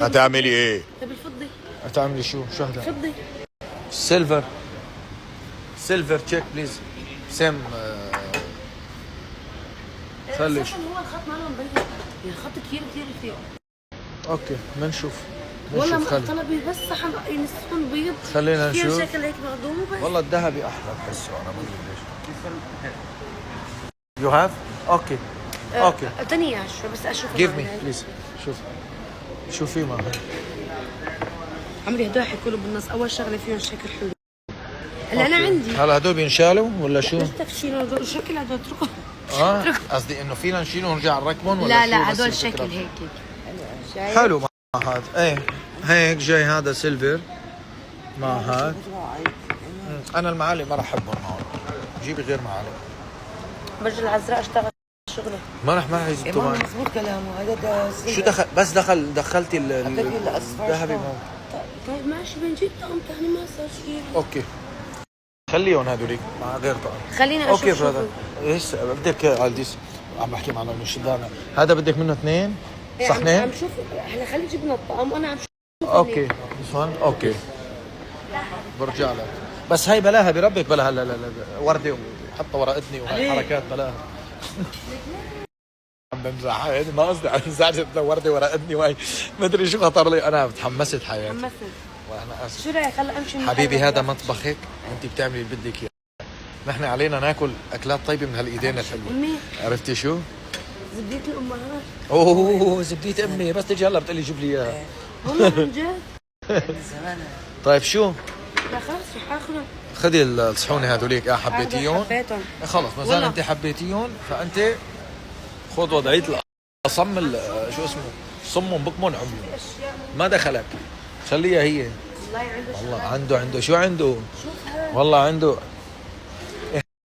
هتعملي ايه؟ طب الفضي. هتعملي شو هذا؟ فضي. سيلفر. سيلفر تشيك بليز. سام خلي هو الخط ماله مبين، الخط كتير كتير. اوكي بنشوف. والله ما طلبي بس صحن ينسون بيض. خلينا فيها نشوف. شكل هيك مخدوم وبس. والله الذهبي احلى بحسه انا ما ادري ليش. يو هاف؟ اوكي. اوكي. اعطيني اياه شوي بس اشوف. جيف مي بليز. شوف. شو في معها؟ عمري هدول حيكونوا بالنص، اول شغله فيهم شكل حلو. هلا انا عندي. هلا هدول بينشالوا ولا شو؟ بدك تشيلوا هدول شكل هدول اتركهم. قصدي انه فينا نشيلهم ونرجع نركبهم ولا لا شو؟ لا بس هدول الفكرة. شكل هيك. حلو مع هذا. ايه هيك جاي هذا سيلفر مع هذا. انا المعالم ما راح احبهم معهم. جيبي غير معالم. برج العذراء اشتغل شغله. ما راح يزبطوا معي. مضبوط كلامه هذا. شو دخلتي الذهبي معه. طيب ماشي بنجيب طقم ثاني ما صار شيء. اوكي خليهم هذوليك مع غير طقم. خلينا اشوف. اوكي براذر. ايش بدك علديس؟ عم بحكي مع المشدانة. هذا بدك منه اثنين صحنين؟ عم شوف احنا خلي جبنا الطقم وانا عم شوف. اوكي اوكي برجع لك. بس هاي بلاها بربك بلاها. لا وردة وحطها ورا اذني وهاي حركات بلاها. عم بمزح هيدي ما قصدي عم زعجت وردة ورا اذني وهي ما ادري شو خطر لي. انا تحمست حياتي. حمست. وانا اسف. شو رايك هلا امشي من حبيبي هذا مطبخك انت بتعملي اللي بدك اياه. نحن علينا ناكل اكلات طيبه من هالايدين الحلوه. امي عرفتي شو؟ زبدية الامهات. اوه زبدية امي بس تجي هلا بتقلي جيب لي اياها. والله عن جد. طيب شو؟ لا خلص رح اخذهم. خذي الصحونه هذوليك حبيتيهم؟ حبيتهم. خلص ما زال انت حبيتيهم فانت خذ وضعيه الاصم شو اسمه؟ صمهم بكمن عميهم ما دخلك. خليها هي. والله عنده شو عنده؟ والله عنده.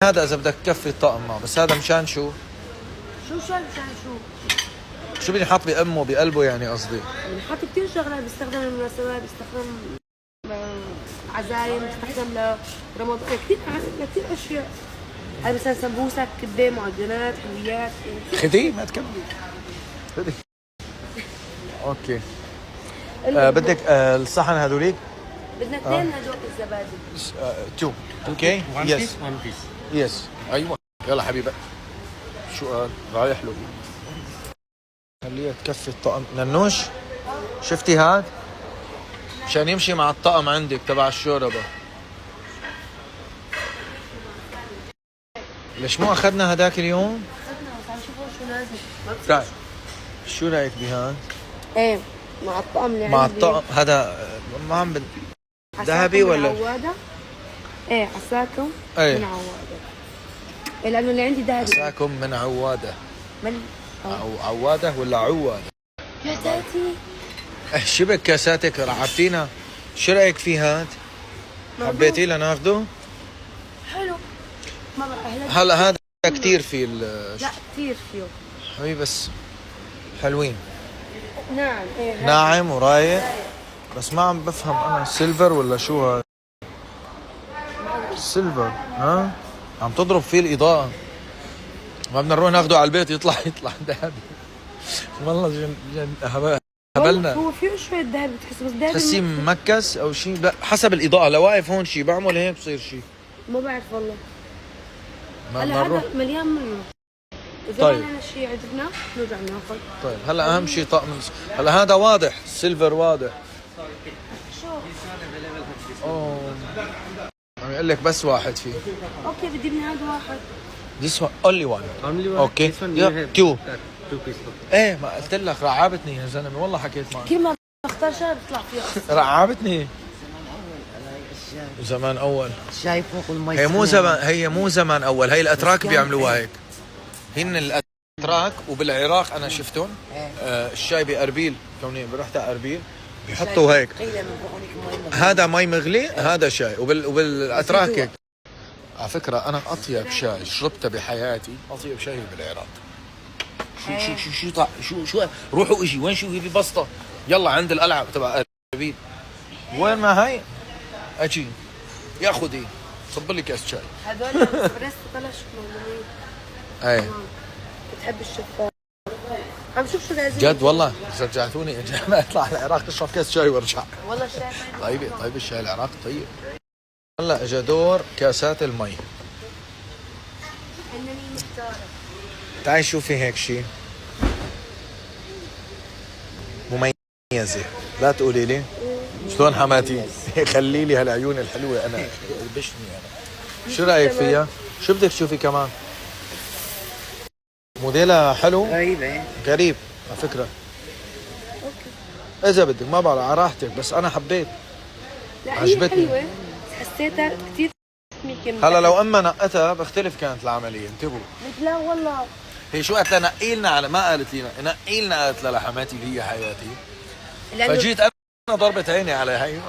هذا اذا بدك تكفي الطقم معه بس هذا مشان شو؟ مشان شو بدي حاط بأمه بقلبه يعني قصدي؟ بنحط كثير شغلات بيستخدم للمناسبات، بيستخدم عزايم، بيستخدم لرمضان، كثير اشياء. هاي مثلا سمبوسك، كبه، معجنات، حلويات. خدي ما تكملي. خدي. اوكي. بدك الصحن هذوليك؟ بدنا اثنين هدول الزبادي. تو. اوكي؟ يس. وان بيس. يس. ايوه. يلا حبيبي. شو قال؟ رايح له. خليها تكفي الطقم. ننوش شفتي هاد؟ مشان يمشي مع الطقم عندك تبع الشوربه. ليش مو اخذنا هداك اليوم؟ اخذنا بس عم نشوف شو نازل. تعال. شو رايك بهاد؟ ايه مع الطقم اللي مع عندي. الطقم هذا ما عم ذهبي ولا؟ عوادة؟ ايه عساكم ايه من عوادة. إيه لانه اللي عندي ذهبي. عساكم من عوادة. من أو عوادة ولا عوادة؟ يا تاتي شبك كاساتك رعبتينا. شو رايك في هاد؟ حبيتي لناخده؟ حلو. ما بقى هلا هذا كثير في لا كثير فيه حبيبي بس حلوين. ناعم. ايه ناعم ورايق بس ما عم بفهم انا سيلفر ولا شو هذا؟ سيلفر ها؟ عم تضرب فيه الاضاءة. ما بدنا نروح ناخده على البيت يطلع ذهبي. والله هبلنا. هو فيه شوية ذهب بتحس بس ذهب تحسيه مكس او شيء. لا حسب الاضاءة. لو واقف هون شيء بعمل هيك بصير شيء. ما بعرف والله. ما هلا نروح. هذا مليان منه. اذا طيب. ما لنا شيء عجبنا نرجع ناخذ. طيب هلا اهم شيء طقم. هلا هذا واضح السيلفر واضح. اوه عم يقول لك بس واحد فيه. اوكي بدي من هذا واحد. This one only one. Okay. Yeah. Two. ايه ما قلت لك رعبتني يا زلمه والله حكيت معك. كل ما اختار شغله بيطلع فيها. رعبتني. زمان اول. شايف فوق المي. هي مو زمان اول. هي الاتراك بيعملوها هيك. هن الاتراك وبالعراق انا شفتهم. الشاي باربيل كوني رحت على اربيل بيحطوا هيك. هذا مي مغلي هذا شاي وبالاتراك هيك. على فكرة أنا أطيب شاي شربته بحياتي أطيب شاي بالعراق. شو روحوا إجي وين شو هي ببسطة. يلا عند الألعاب تبع أربيل. وين ما هي أجي ياخذي صب لي كاس شاي. هذول الاسبريسو بلاش مغليين. أي بتحب الشفاف. عم شوف شو لازم. جد والله رجعتوني انا اطلع على العراق اشرب كاس شاي وارجع. والله الشاي طيب الشاي العراقي طيب. هلا اجى دور كاسات المي. فنانين مختارة. تعي شوفي هيك شيء مميزة، لا تقولي لي شلون حماتي خلي لي هالعيون الحلوة انا بشني انا. شو رايك فيها؟ شو بدك تشوفي كمان؟ موديلها حلو غريبة. غريب على فكرة. اذا بدك ما بعرف على راحتك بس انا حبيت. لا هي عجبتني. حلوة بس حسيتها كثير سميكة. هلا لو اما نقتها بختلف كانت العملية انتبهوا. لا والله هي شو قالت لها نقي لنا على ما قالت لي نقي لنا قالت لها لحماتي اللي هي حياتي. لأنه فجيت انا ضربت عيني على هي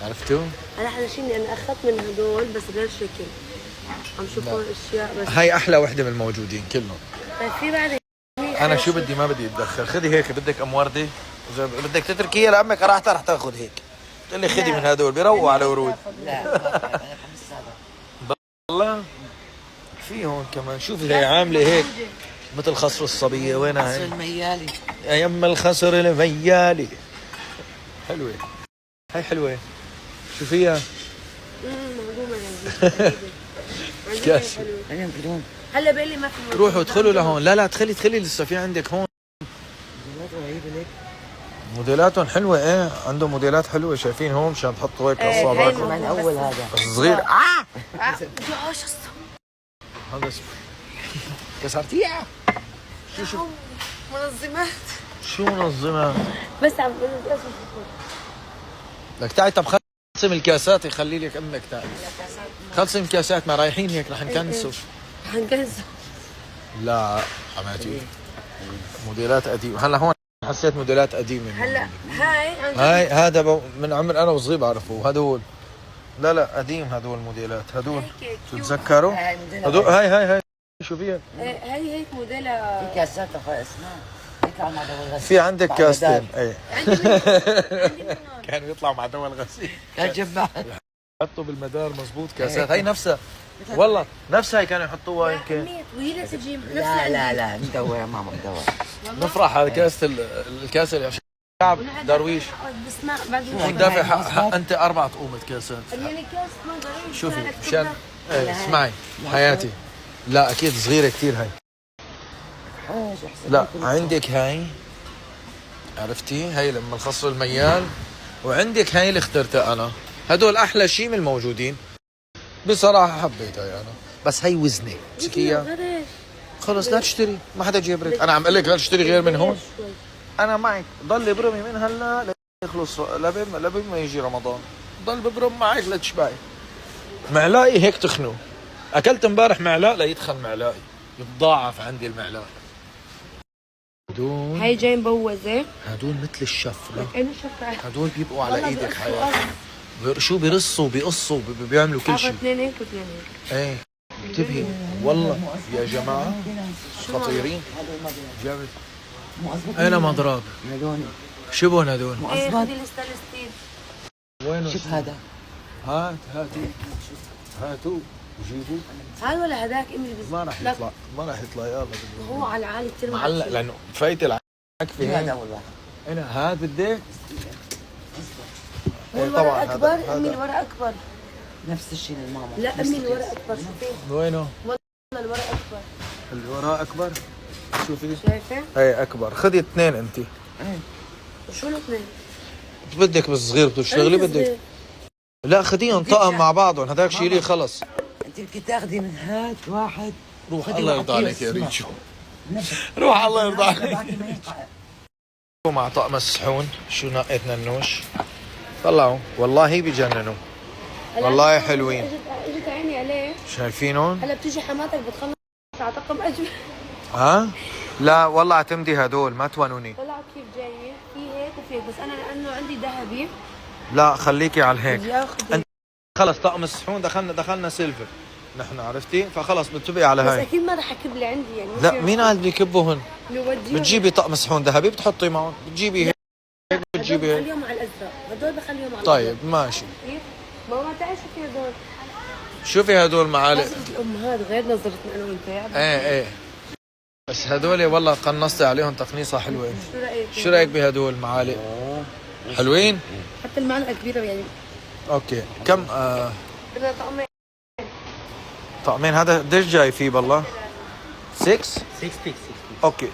عرفتوا؟ أنا حنشيني أنا أخذت من هدول بس غير شكل. عم شوف هون أشياء بس. هاي احلى وحده من الموجودين كلهم. طيب في بعد انا شو بدي ما بدي اتدخل. خذي هيك بدك ام وردة اذا بدك تتركيها لامك راحتها رح تاخذ هيك. بتقول لي خذي من هدول بيروقوا على ورود. لا أنا بحب السادة. والله في هون كمان شوفي هي عامله هيك مثل خصر الصبيه. وينها أصل هي؟ الميالي. يا يم الخصر الميالي. حلوه هاي حلوه. شو فيها؟ معلومة يعني. كاس. أنا بدون. هلا بقلي ما في. روحوا ادخلوا لهون. لا ادخلي لسه في عندك هون موديلات غريبة ليك. موديلاتهم حلوه. ايه عندهم موديلات حلوه شايفين هون مشان تحطوا هيك إيه، اصابعكم. كمان أول هذا. صغير جوش هذا اسمه كسرتيها. منظمات. شو منظمة؟ بس عم لك تعي طب خلصي الكاسات يخلي لك امك تعي. خلصي الكاسات ما رايحين هيك رح نكنسوا. حنجهز. لا حماتي موديلات قديمة. هلا هون حسيت موديلات قديمة. هلا هاي هذا من عمر انا وصغير بعرفه. هدول لا قديم هدول الموديلات هدول. تتذكروا؟ هدول هاي شو فيها؟ هي هيك موديلها. في كاسات اسمها يطلع مع دواء الغسيل. في عندك كاستين. ايه عندي منهم. كانوا يطلعوا مع دواء الغسيل. كان جمع. حطوا بالمدار مزبوط كاسات. هاي نفسها والله نفسها هي كانوا يحطوها يمكن. وهي تجي نفس لا مدور يا ماما مدور. نفرح على كاسة الكاسة اللي شعب درويش بسمع بعد وندافع حق انت 4 طقومة كاسات. يعني كاس ما ضروري. شوفي مشان اسمعي حياتي. لا اكيد صغيرة كثير هاي. لا عندك هاي عرفتي هاي لما الخصر الميال. وعندك هاي اللي اخترتها انا. هدول احلى شيء من الموجودين بصراحة. حبيتها انا بس هي وزنة مسكية. خلص لا تشتري ما حدا جيبرك. انا عم اقول لك لا تشتري غير من هون. انا معك ضل برمي من هلا ليخلص لبين ما يجي رمضان. ضل ببرم معك لتشبعي. معلاقي هيك تخنو. اكلت امبارح معلاق ليدخل معلاقي يتضاعف عندي المعلاق. هاي جاي مبوزة. هدول مثل الشف. انا شفت. هدول بيبقوا على ايدك حياتي. شو بيرصوا بيقصوا بيعملوا كل شيء. اثنين هيك واثنين هيك. ايه انتبهي والله يا جماعه خطيرين. جابت انا مضرب هذول شبون هدول. ايه خذي الستانلس ستيل. وينه؟ شوف هذا. هاتوا جيبوا. هذا ولا هذاك امي ما راح يطلع يلا هو على العالي كثير معلق لانه فايت العك في هذا هنا. أول واحد. هنا هاد بدك. والورق اكبر. امي الورق اكبر. نفس الشيء للماما. لا امي الورق اكبر. شوفي وينه؟ والله الورق اكبر. اللي وراه اكبر. شوفي شايفه؟ هي اكبر. خذي 2 انت. شو الاثنين؟ بدك بالصغير بتشتغلي بدك. لا خديهم طقم مع بعضهم. هذاك شيليه خلص. انت بدك تاخذي من هاد واحد. روح خدي الله واحد يرضى عليك كيلو يا اسمر. ريتشو. نفس. روح الله يرضى عليك. بعد ما ينقع. مع طقم الصحون شو نقيتنا النوش. طلعوا والله بيجننوا. والله حلوين. اجت عيني عليه. شايفينهم؟ هلا بتيجي حماتك بتخلص على طقم اجمل. ها؟ لا والله اعتمدي هدول ما توانوني. طلعوا كيف جايه في هيك وفي هيك بس انا لانه عندي ذهبي. لا خليكي على هيك. بدي اخذ انت خلص طقم الصحون دخلنا سيلفر نحن عرفتي فخلص بتبقي على بس هاي. اكيد ما رح اكب اللي عندي يعني. لا مين قال بيكبوهن؟ بوديهم. بتجيبي طقم صحون ذهبي بتحطي معهم بتجيبي هيك بتجيبي هيك. بخليهم على الازرق هدول بخليهم على طيب ماشي. كيف؟ ماما تعي شوفي هدول. شوفي هدول معالق. نظرة الامهات غير نظرتنا انا وانت يا ايه بس هدول والله قنصتي عليهم تقنيصه حلوه. شو رايك؟ شو رايك بهدول معالق؟ حلوين؟ حتى المعلقه كبيره يعني. اوكي كم بدنا طعمين. طعمين. هذا قديش جاي فيه بالله؟ 6 6 بيكس. اوكي